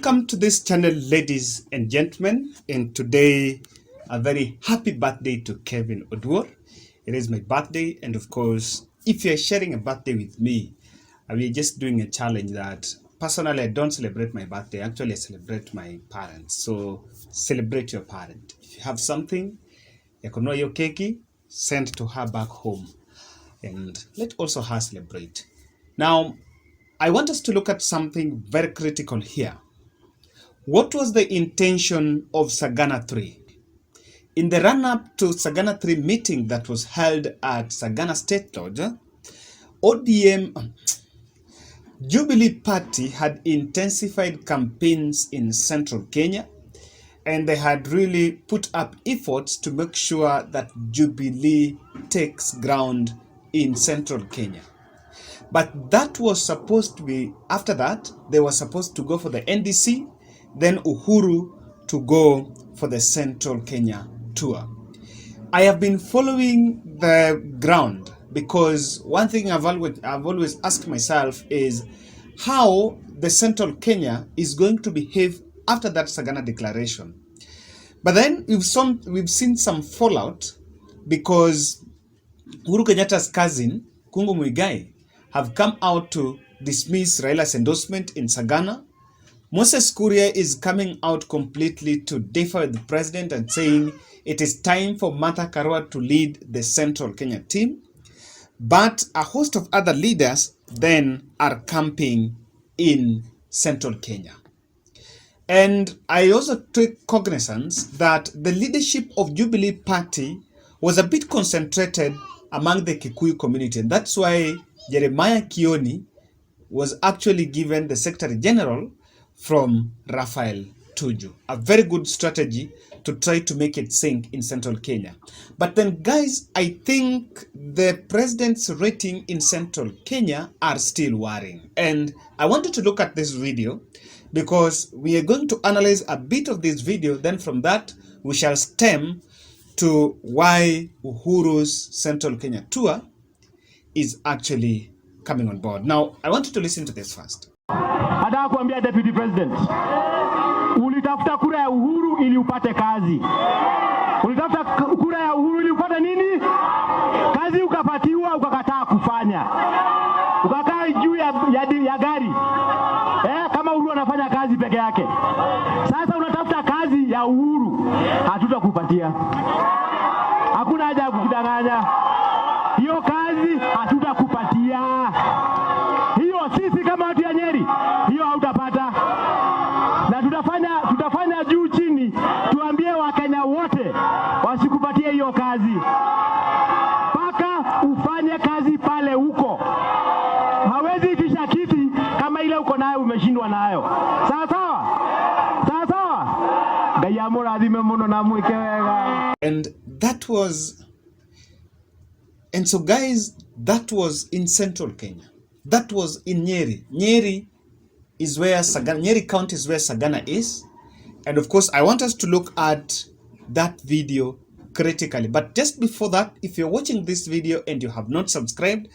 Welcome to this channel, ladies and gentlemen. And today, a very happy birthday to Kevin Oduor. It is my birthday, and of course, if you're sharing a birthday with me, we're just doing a challenge that personally I don't celebrate my birthday. Actually, I celebrate my parents. So celebrate your parent. If you have something, you can know your keki, send to her back home, and let also her celebrate. Now, I want us to look at something very critical here. What was the intention of Sagana 3? In the run-up to Sagana 3 meeting that was held at Sagana State Lodge, Jubilee Party had intensified campaigns in central Kenya, and they had really put up efforts to make sure that Jubilee takes ground in central Kenya. But that was supposed to be, after that, they were supposed to go for the NDC, then Uhuru to go for the Central Kenya tour. I have been following the ground because one thing I've always asked myself is how the Central Kenya is going to behave after that Sagana declaration. But then we've seen some fallout because Uhuru Kenyatta's cousin, Kungu Muigai, have come out to dismiss Raila's endorsement in Sagana. Moses Kuria is coming out completely to differ with the president and saying it is time for Martha Karua to lead the Central Kenya team. But a host of other leaders then are camping in Central Kenya. And I also took cognizance that the leadership of Jubilee Party was a bit concentrated among the Kikuyu community. And that's why Jeremiah Kioni was actually given the Secretary General from Raphael Tuju. A very good strategy to try to make it sink in central Kenya. But then, guys, I think the president's rating in central Kenya are still worrying. And I wanted to look at this video because we are going to analyze a bit of this video. Then from that, we shall stem to why Uhuru's Central Kenya tour is actually coming on board. Now, I want you to listen to this first. Nataka kuambia Deputy President, ulitafuta kura ya Uhuru ili upate kazi. Ulitafuta kura ya Uhuru ili upate nini? Kazi ukapatiwa, ukakataa kufanya. Ukakaa juu ya gari. Kama Uhuru anafanya kazi peke yake. Sasa unatafuta kazi ya Uhuru, hatutakupatia. Hakuna haja ya kukidanganya. Hiyo kazi hatutakupatia. Hiyo sisi kama watu ya Nyeri, hiyo hautapata. Na tutafanya juu chini, tuambie Wakenya wote wasikupatie hiyo kazi. Paka ufanye kazi pale huko. Hawezi itisha kiti kama ile uko nayo umeshindwa nayo. Sawa sawa? Sawa sawa? Gayamora adime mono na mwikewega. And so guys, that was in central Kenya. That was in Nyeri. Nyeri is where Sagana, Nyeri County is where Sagana is. And of course, I want us to look at that video critically. But just before that, if you're watching this video and you have not subscribed,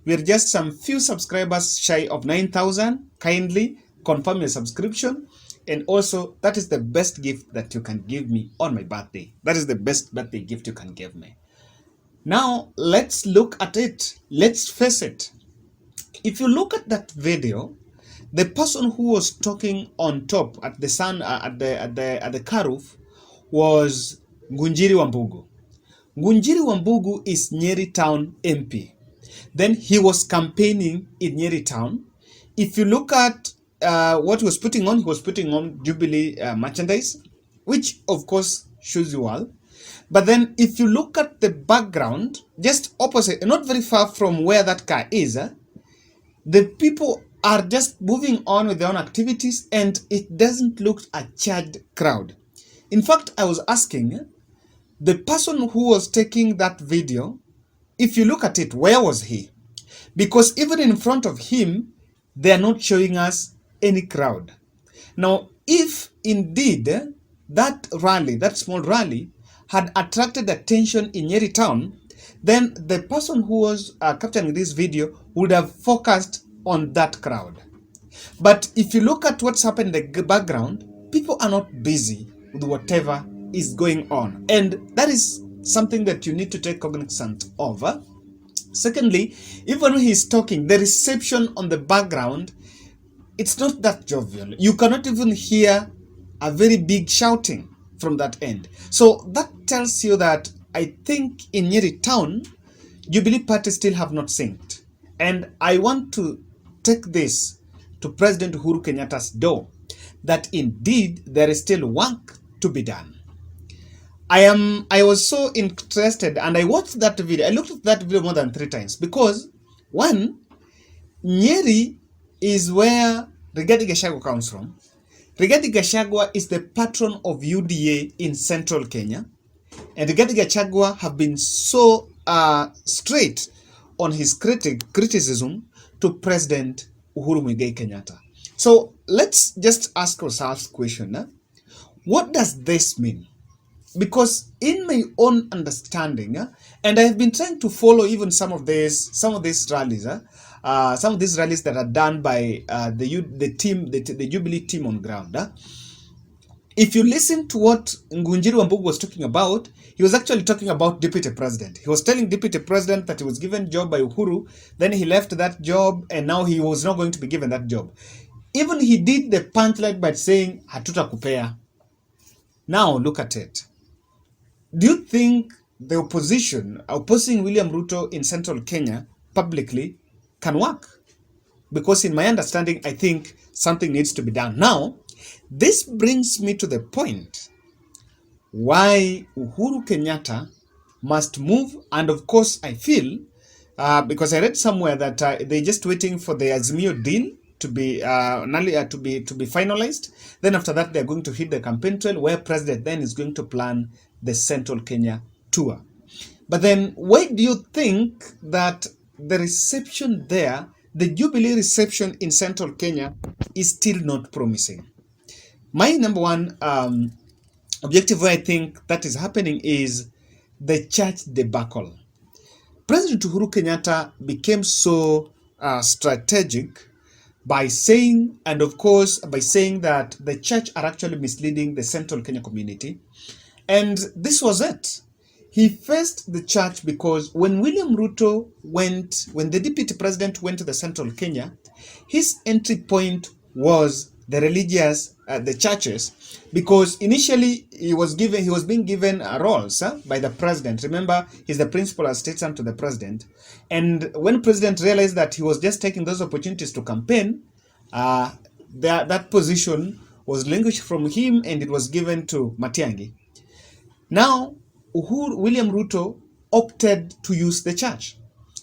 we're just some few subscribers shy of 9,000. Kindly confirm your subscription. And also, that is the best gift that you can give me on my birthday. That is the best birthday gift you can give me. Now, let's look at it. Let's face it. If you look at that video, the person who was talking on top at the sun at the car roof was Ngunjiri Wambugu. Ngunjiri Wambugu is Nyeri Town MP. Then he was campaigning in Nyeri Town. If you look at what he was putting on Jubilee merchandise, which of course shows you all. But then if you look at the background, just opposite, not very far from where that car is, the people are just moving on with their own activities, and it doesn't look a charged crowd. In fact, I was asking the person who was taking that video, if you look at it, where was he? Because even in front of him, they are not showing us any crowd. Now, if indeed that rally, that small rally, had attracted attention in Nyeri Town, then the person who was capturing this video would have focused on that crowd. But if you look at what's happened in the background, people are not busy with whatever is going on. And that is something that you need to take cognizance of. Secondly, even when he's talking, the reception on the background, it's not that jovial. You cannot even hear a very big shouting from that end. So that tells you that I think in Nyeri town, Jubilee Party still have not synced. And I want to take this to President Uhuru Kenyatta's door, that indeed there is still work to be done. I was so interested and I watched that video. I looked at that video more than 3 times because, one, Nyeri is where Rigathi Gachagua comes from. Rigathi Gachagua is the patron of UDA in central Kenya. And Rigathi Gachagua have been so straight on his criticism to President Uhuru Kenyatta. So let's just ask ourselves a question. What does this mean? Because in my own understanding, and I have been trying to follow even some of these rallies, some of these rallies that are done by the Jubilee team on ground. If you listen to what Ngunjiri Wambugu was talking about, he was actually talking about Deputy President. He was telling Deputy President that he was given job by Uhuru, then he left that job, and now he was not going to be given that job. Even he did the punchline by saying, Hatuta kupea. Now look at it. Do you think the opposition opposing William Ruto in central Kenya publicly can work? Because in my understanding, I think something needs to be done. Now, this brings me to the point why Uhuru Kenyatta must move. And of course, I feel, because I read somewhere that they're just waiting for the Azimio deal to be finalized. Then after that, they're going to hit the campaign trail where President then is going to plan the Central Kenya tour. But then why do you think that the reception there, the Jubilee reception in Central Kenya, is still not promising? My number one objective where I think that is happening is the church debacle. President Uhuru Kenyatta became so strategic by saying, and of course by saying that the church are actually misleading the Central Kenya community. And this was it. He faced the church because when William Ruto when the deputy president went to the Central Kenya, his entry point was the religious, the churches, because initially he was being given roles by the president. Remember, he's the principal assistant to the president. And when president realized that he was just taking those opportunities to campaign, that position was relinquished from him and it was given to Matiang'i. Now, William Ruto opted to use the church.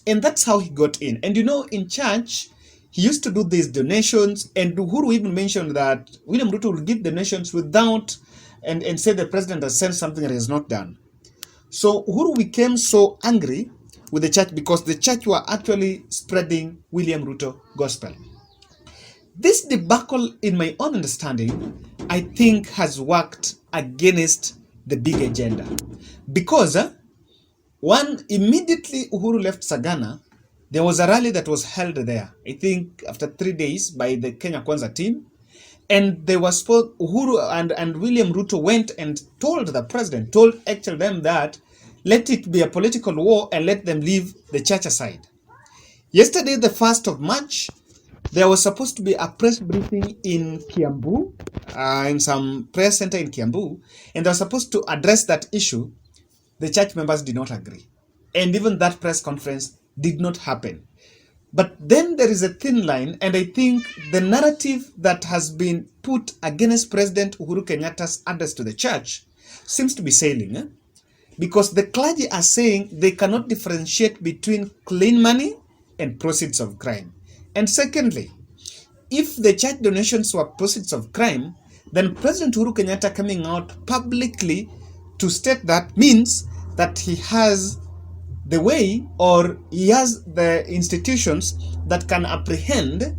And that's how he got in. And you know, in church, he used to do these donations. And Uhuru even mentioned that William Ruto will give donations without, and say the president has sent something that he has not done. So Uhuru became so angry with the church because the church were actually spreading William Ruto gospel. This debacle, in my own understanding, I think has worked against the big agenda. Because immediately Uhuru left Sagana, there was a rally that was held there, I think after 3 days, by the Kenya Kwanza team. And they were Uhuru and William Ruto went and told the president, told actually them that let it be a political war and let them leave the church aside. Yesterday, the 1st of March, there was supposed to be a press briefing in Kiambu, in some press center in Kiambu, and they were supposed to address that issue. The church members did not agree. And even that press conference did not happen. But then there is a thin line, and I think the narrative that has been put against President Uhuru Kenyatta's address to the church seems to be sailing. Because the clergy are saying they cannot differentiate between clean money and proceeds of crime. And secondly, if the church donations were proceeds of crime, then President Uhuru Kenyatta coming out publicly to state that means that he has the way, or he has the institutions that can apprehend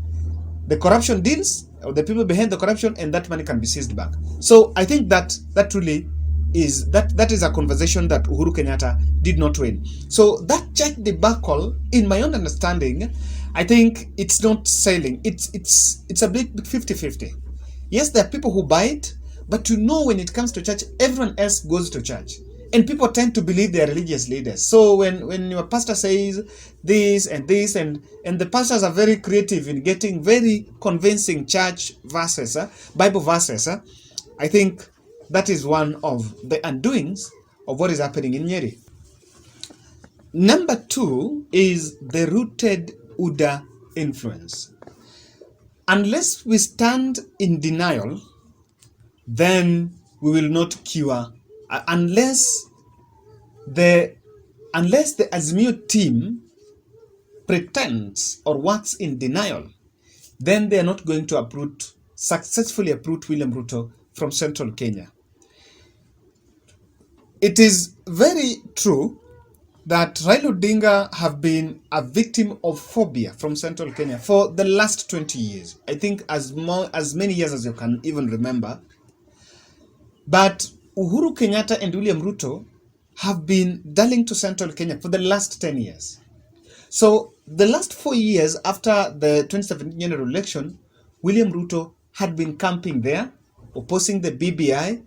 the corruption deals or the people behind the corruption, and that money can be seized back. So I think that really is that is a conversation that Uhuru Kenyatta did not win. So that church debacle, in my own understanding, I think it's not selling. It's a bit 50-50. Yes, there are people who buy it, but when it comes to church, everyone else goes to church. And people tend to believe they are religious leaders. So when your pastor says this and this, and the pastors are very creative in getting very convincing church verses, Bible verses, I think that is one of the undoings of what is happening in Nyeri. Number 2 is the rooted UDA influence. Unless we stand in denial, then we will not cure. Unless the Azimio team pretends or works in denial, then they are not going to successfully uproot William Ruto from Central Kenya. It is very true that Raila Odinga have been a victim of phobia from Central Kenya for the last 20 years. I think as many years as you can even remember. But Uhuru Kenyatta and William Ruto have been darling to Central Kenya for the last 10 years. So the last 4 years after the 2017 general election, William Ruto had been camping there, opposing the BBI.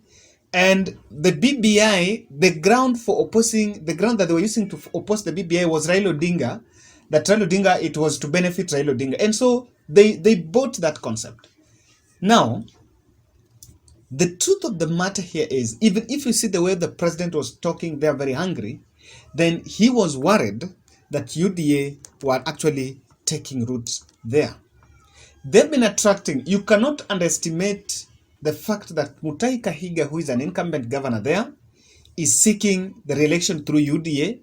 And the BBI, the ground that they were using to oppose the BBI was Raila Odinga. That Raila Odinga, it was to benefit Raila Odinga. And so they bought that concept. Now, the truth of the matter here is, even if you see the way the president was talking, they're very hungry, then he was worried that UDA were actually taking roots there. They've been attracting, you cannot underestimate the fact that Mutahi Kahiga, who is an incumbent governor there, is seeking the re-election through UDA.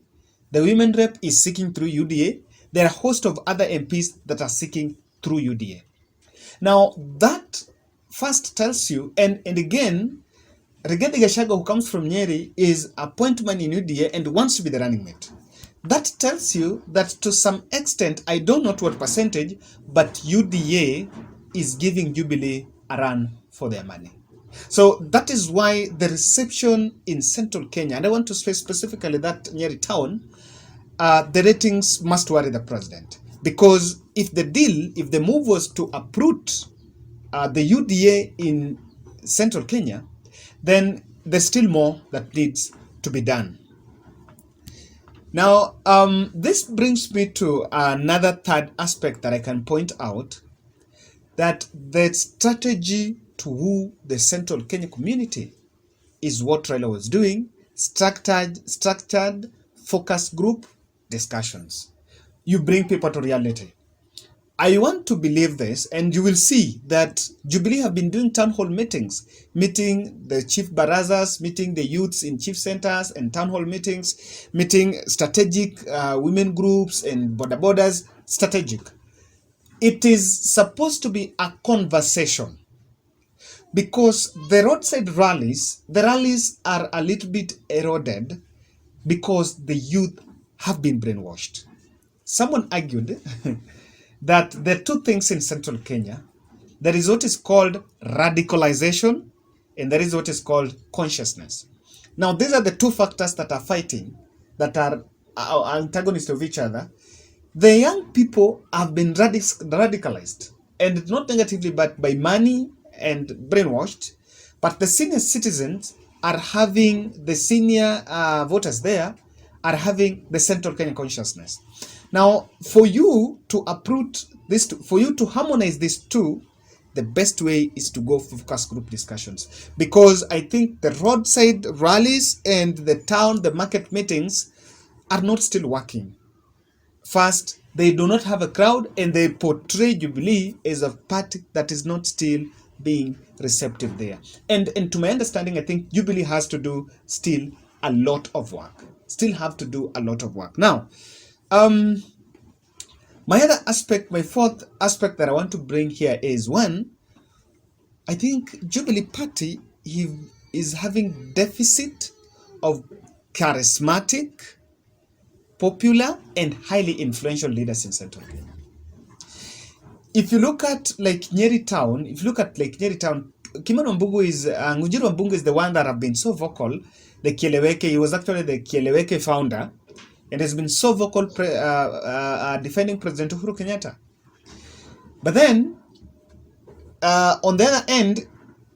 The women rep is seeking through UDA. There are a host of other MPs that are seeking through UDA. Now, that first tells you, and again, Rigathi Gachagua, who comes from Nyeri, is a point man in UDA and wants to be the running mate. That tells you that to some extent, I don't know what percentage, but UDA is giving Jubilee a run for their money. So that is why the reception in Central Kenya, and I want to say specifically that Nyeri town, the ratings must worry the president. Because if the move was to uproot the UDA in Central Kenya, then there's still more that needs to be done. Now, this brings me to another third aspect that I can point out, that the strategy to woo the Central Kenya community is what Raila was doing, structured focus group discussions. You bring people to reality. I want to believe this, and you will see that Jubilee have been doing town hall meetings, meeting the chief barazas, meeting the youths in chief centers and town hall meetings, meeting strategic women groups and borders, strategic. It is supposed to be a conversation, because the roadside rallies, are a little bit eroded because the youth have been brainwashed. Someone argued that there are two things in Central Kenya. There is what is called radicalization, and there is what is called consciousness. Now, these are the two factors that are fighting, that are antagonists of each other. The young people have been radicalized, and not negatively, but by money and brainwashed. But the senior citizens are having, the senior voters there are having the Central Kenya consciousness. Now, for you to uproot this, for you to harmonize these two, the best way is to go for focus group discussions. Because I think the roadside rallies and the market meetings are not still working. First, they do not have a crowd, and they portray Jubilee as a party that is not still being receptive there. And to my understanding, I think Jubilee has to do still a lot of work. Now, my other aspect, my fourth aspect that I want to bring here is, one, I think Jubilee Party is having deficit of charismatic, popular, and highly influential leaders in Central Kenya. If you look at Nyeri town, Kimani Wambungu Ngunjiri Wambungu is the one that have been so vocal. The Kieleweke, he was actually the Kieleweke founder. and has been so vocal defending President Uhuru Kenyatta. But then, on the other end,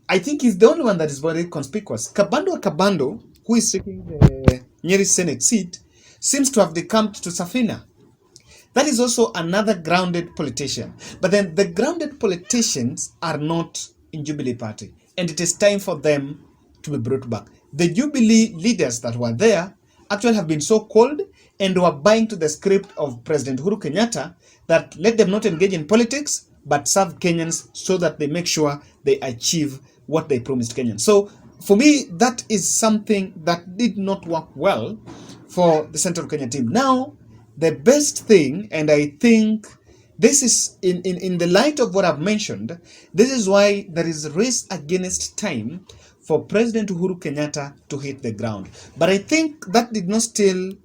I think he's the only one that is very conspicuous. Kabando, who is seeking the Nyeri Senate seat, seems to have decamped to Safina. That is also another grounded politician. But then the grounded politicians are not in Jubilee Party, and it is time for them to be brought back. The Jubilee leaders that were there actually have been so cold and were buying to the script of President Uhuru Kenyatta that let them not engage in politics, but serve Kenyans so that they make sure they achieve what they promised Kenyans. So for me, that is something that did not work well for the Central Kenya team. Now, the best thing, and I think this is in the light of what I've mentioned, this is why there is a race against time for President Uhuru Kenyatta to hit the ground. But I think that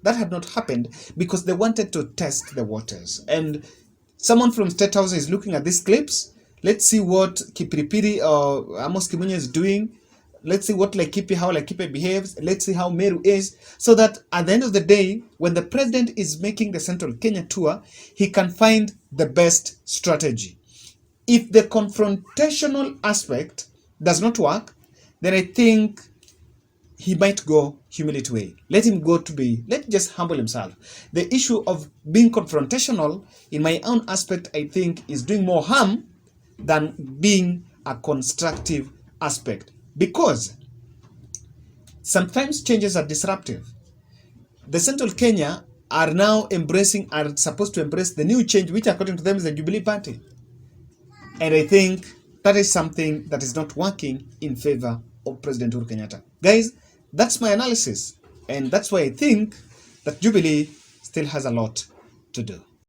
had not happened because they wanted to test the waters. And someone from State House is looking at these clips. Let's see what Kipiripiri or Amos Kimunya is doing. Let's see what how Laikipia behaves. Let's see how Meru is. So that at the end of the day, when the president is making the Central Kenya tour, he can find the best strategy. If the confrontational aspect does not work, then I think he might go humility way. Let just humble himself. The issue of being confrontational, in my own aspect, I think is doing more harm than being a constructive aspect. Because sometimes changes are disruptive. The Central Kenya are supposed to embrace the new change, which according to them is the Jubilee Party. And I think that is something that is not working in favor of President Uhuru Kenyatta. Guys, that's my analysis. And that's why I think that Jubilee still has a lot to do.